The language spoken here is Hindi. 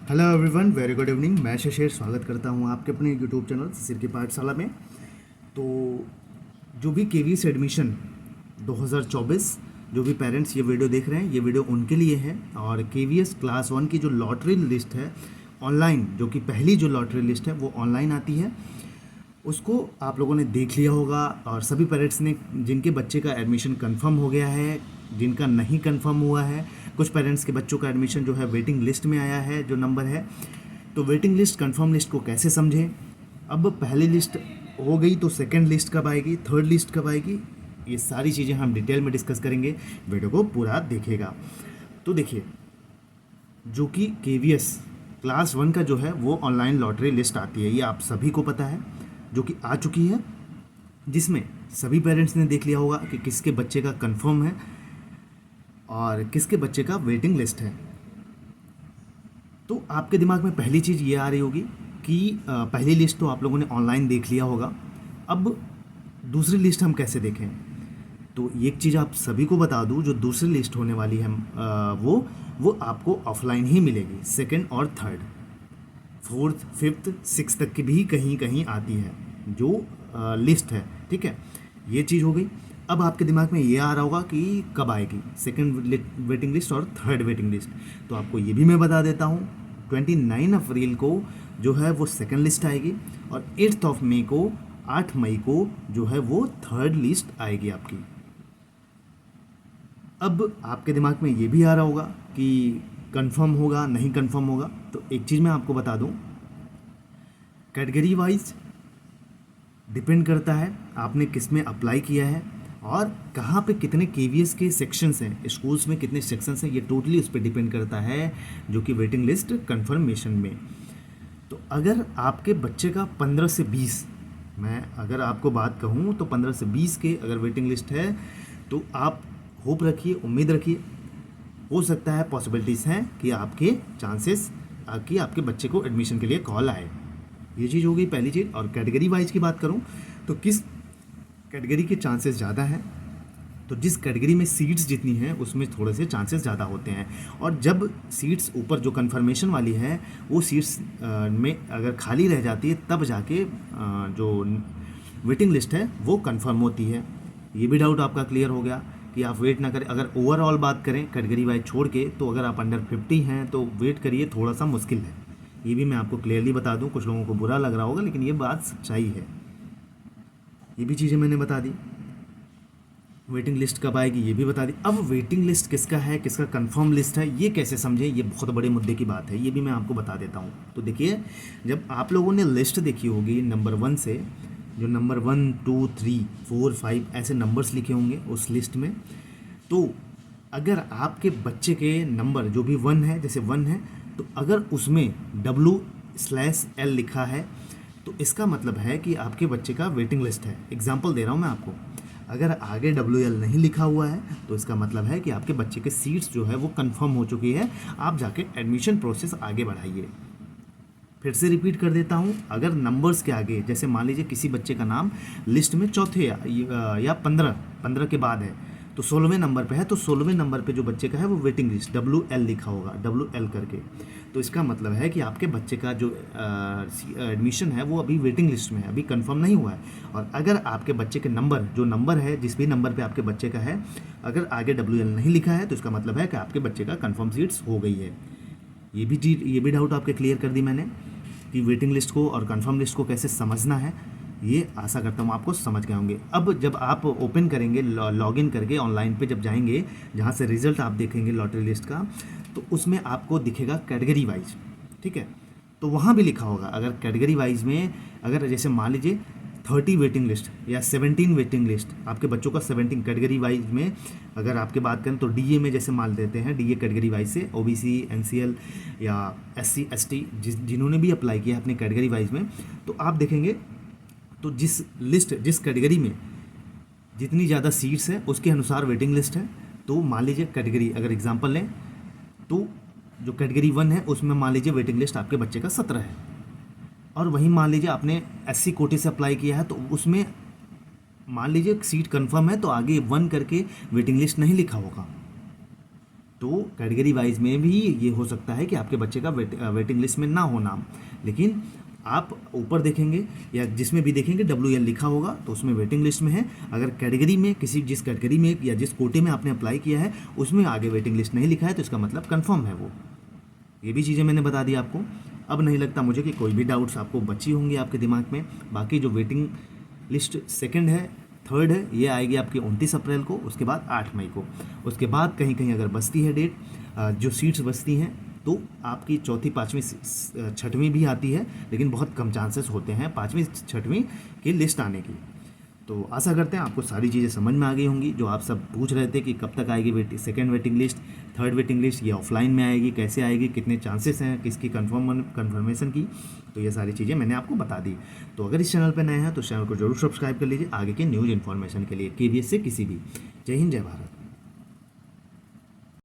Hello everyone, very good evening. मैं शशेर स्वागत करता हूं आपके अपने यूट्यूब चैनल सिर की पाठशाला में। तो जो भी केवीएस एडमिशन 2024, जो भी पेरेंट्स ये वीडियो देख रहे हैं, ये वीडियो उनके लिए है। और केवीएस क्लास 1 की जो लॉटरी लिस्ट है ऑनलाइन, जो कि पहली जो लॉटरी लिस्ट है वो ऑनलाइन आती है, उसको आप लोगों ने देख लिया होगा। और सभी पेरेंट्स ने, जिनके बच्चे का एडमिशन कंफर्म हो गया है, जिनका नहीं कंफर्म हुआ है, कुछ पेरेंट्स के बच्चों का एडमिशन जो है वेटिंग लिस्ट में आया है, जो नंबर है। तो वेटिंग लिस्ट कंफर्म लिस्ट को कैसे समझें? अब पहली लिस्ट हो गई तो सेकंड लिस्ट कब आएगी, थर्ड लिस्ट कब आएगी, ये सारी चीज़ें हम डिटेल में डिस्कस करेंगे। वीडियो को पूरा देखिएगा। तो देखिए, जो कि केवीएस क्लास 1 का जो है वो ऑनलाइन लॉटरी लिस्ट आती है, ये आप सभी को पता है, जो कि आ चुकी है, जिसमें सभी पेरेंट्स ने देख लिया होगा कि किसके बच्चे का कंफर्म है और किसके बच्चे का वेटिंग लिस्ट है। तो आपके दिमाग में पहली चीज़ ये आ रही होगी कि पहली लिस्ट तो आप लोगों ने ऑनलाइन देख लिया होगा, अब दूसरी लिस्ट हम कैसे देखें? तो एक चीज़ आप सभी को बता दूं, जो दूसरी लिस्ट होने वाली है वो आपको ऑफलाइन ही मिलेगी। सेकंड और थर्ड, फोर्थ, फिफ्थ, सिक्स तक की भी कहीं कहीं आती है जो लिस्ट है, ठीक है। ये चीज़ हो गई। अब आपके दिमाग में ये आ रहा होगा कि कब आएगी सेकंड वेटिंग लिस्ट और थर्ड वेटिंग लिस्ट। तो आपको ये भी मैं बता देता हूँ, 29 अप्रैल को जो है वो सेकंड लिस्ट आएगी और 8 ऑफ मई को, 8 मई को जो है वो थर्ड लिस्ट आएगी आपकी। अब आपके दिमाग में ये भी आ रहा होगा कि कंफर्म होगा नहीं कंफर्म होगा। तो एक चीज़ मैं आपको बता दूं, कैटेगरी वाइज डिपेंड करता है आपने किस में अप्लाई किया है और कहाँ पे कितने केवीएस के सेक्शंस हैं, स्कूल्स में कितने सेक्शंस हैं, ये टोटली उस पर डिपेंड करता है, जो कि वेटिंग लिस्ट कंफर्मेशन में। तो अगर आपके बच्चे का 15 से 20, मैं अगर आपको बात कहूँ तो 15 से 20 के अगर वेटिंग लिस्ट है, तो आप होप रखिए, उम्मीद रखिए, हो सकता है, पॉसिबिलिटीज़ हैं कि आपके चांसेस कि आपके बच्चे को एडमिशन के लिए कॉल आए। ये चीज़ हो गई पहली चीज़। और कैटेगरी वाइज की बात करूं तो किस कैटेगरी के चांसेस ज़्यादा हैं, तो जिस कैटेगरी में सीट्स जितनी हैं उसमें थोड़े से चांसेस ज़्यादा होते हैं। और जब सीट्स ऊपर जो कंफर्मेशन वाली है वो सीट्स में अगर खाली रह जाती है, तब जाके जो वेटिंग लिस्ट है वो कंफर्म होती है। ये भी डाउट आपका क्लियर हो गया कि आप वेट ना करें। अगर ओवरऑल बात करें कैटेगरी वाइज छोड़ के, तो अगर आप अंडर 50 हैं तो वेट करिए, थोड़ा सा मुश्किल है। ये भी मैं आपको क्लियरली बता दूं, कुछ लोगों को बुरा लग रहा होगा लेकिन ये बात सच्चाई है। ये भी चीज़ें मैंने बता दी। वेटिंग लिस्ट कब आएगी ये भी बता दी। अब वेटिंग लिस्ट किसका है, किसका कंफर्म लिस्ट है, ये कैसे समझें, ये बहुत बड़े मुद्दे की बात है, ये भी मैं आपको बता देता हूँ। तो देखिए, जब आप लोगों ने लिस्ट देखी होगी नंबर 1 से, जो नंबर 1, 2, 3, 4, 5 ऐसे नंबर्स लिखे होंगे उस लिस्ट में, तो अगर आपके बच्चे के नंबर जो भी 1 है, जैसे 1 है, तो अगर उसमें W/L लिखा है तो इसका मतलब है कि आपके बच्चे का वेटिंग लिस्ट है। एग्जाम्पल दे रहा हूँ मैं आपको, अगर आगे WL नहीं लिखा हुआ है तो इसका मतलब है कि आपके बच्चे के सीट्स जो है वो कंफर्म हो चुकी है, आप जाके एडमिशन प्रोसेस आगे बढ़ाइए। फिर से रिपीट कर देता हूँ, अगर नंबर्स के आगे, जैसे मान लीजिए किसी बच्चे का नाम लिस्ट में चौथे या 15 के बाद है, तो 16वें नंबर पे है, तो 16वें नंबर पे जो बच्चे का है वो वेटिंग लिस्ट WL लिखा होगा, WL करके। तो इसका मतलब है कि आपके बच्चे का जो एडमिशन है वो अभी वेटिंग लिस्ट में है, अभी कंफर्म नहीं हुआ है। और अगर आपके बच्चे के नंबर, जो नंबर है, जिस भी नंबर पे आपके बच्चे का है, अगर आगे WL नहीं लिखा है तो इसका मतलब है कि आपके बच्चे का कंफर्म सीट्स हो गई है। ये भी डाउट आपके क्लियर कर दी मैंने कि वेटिंग लिस्ट को और कंफर्म लिस्ट को कैसे समझना है। ये आशा करता हूँ आपको समझ गए होंगे। अब जब आप ओपन करेंगे, लॉगिन करके ऑनलाइन पे जब जाएंगे, जहाँ से रिजल्ट आप देखेंगे लॉटरी लिस्ट का, तो उसमें आपको दिखेगा कैटेगरी वाइज, ठीक है। तो वहाँ भी लिखा होगा, अगर कैटेगरी वाइज में, अगर जैसे मान लीजिए 30 वेटिंग लिस्ट या 17 वेटिंग लिस्ट, आपके बच्चों का 17 कैटेगरी वाइज में अगर आपके बात करें तो DA में जैसे मान देते हैं, DA कैटेगरी वाइज से OBC, NCL या SC ST जिन्होंने भी अप्लाई किया अपने कैटेगरी वाइज में, तो आप देखेंगे तो जिस कैटेगरी में जितनी ज़्यादा सीट्स है उसके अनुसार वेटिंग लिस्ट है। तो मान लीजिए कैटेगरी, अगर एग्जांपल लें तो जो कैटेगरी 1 है उसमें मान लीजिए वेटिंग लिस्ट आपके बच्चे का 17 है, और वहीं मान लीजिए आपने SC कोटे से अप्लाई किया है तो उसमें मान लीजिए सीट कंफर्म है, तो आगे 1 करके वेटिंग लिस्ट नहीं लिखा होगा। तो कैटेगरी वाइज में भी ये हो सकता है कि आपके बच्चे का वेटिंग लिस्ट में ना हो नाम, लेकिन आप ऊपर देखेंगे या जिसमें भी देखेंगे WL लिखा होगा तो उसमें वेटिंग लिस्ट में है। अगर कैटेगरी में जिस कैटेगरी में या जिस कोटे में आपने अप्लाई किया है उसमें आगे वेटिंग लिस्ट नहीं लिखा है तो इसका मतलब कंफर्म है वो। ये भी चीज़ें मैंने बता दी आपको। अब नहीं लगता मुझे कि कोई भी डाउट्स आपको बची होंगी आपके दिमाग में। बाकी जो वेटिंग लिस्ट सेकंड है, थर्ड है, ये आएगी आपकी 29 अप्रैल को, उसके बाद 8 मई को। उसके बाद कहीं कहीं अगर बचती है डेट, जो सीट्स बचती हैं, तो आपकी चौथी, पाँचवीं, छठवीं भी आती है, लेकिन बहुत कम चांसेस होते हैं पाँचवीं छठवीं की लिस्ट आने की। तो आशा करते हैं आपको सारी चीज़ें समझ में आ गई होंगी। जो आप सब पूछ रहे थे कि कब तक आएगी second waiting list, third waiting list, ये ऑफलाइन में आएगी, कैसे आएगी, कितने चांसेस हैं किसकी कन्फर्मेशन की, तो ये सारी चीज़ें मैंने आपको बता दी। तो अगर इस चैनल पर नए हैं तो चैनल को जरूर सब्सक्राइब कर लीजिए आगे के न्यूज़ इन्फॉर्मेशन के लिए, KVS से किसी भी। जय हिंद, जय भारत।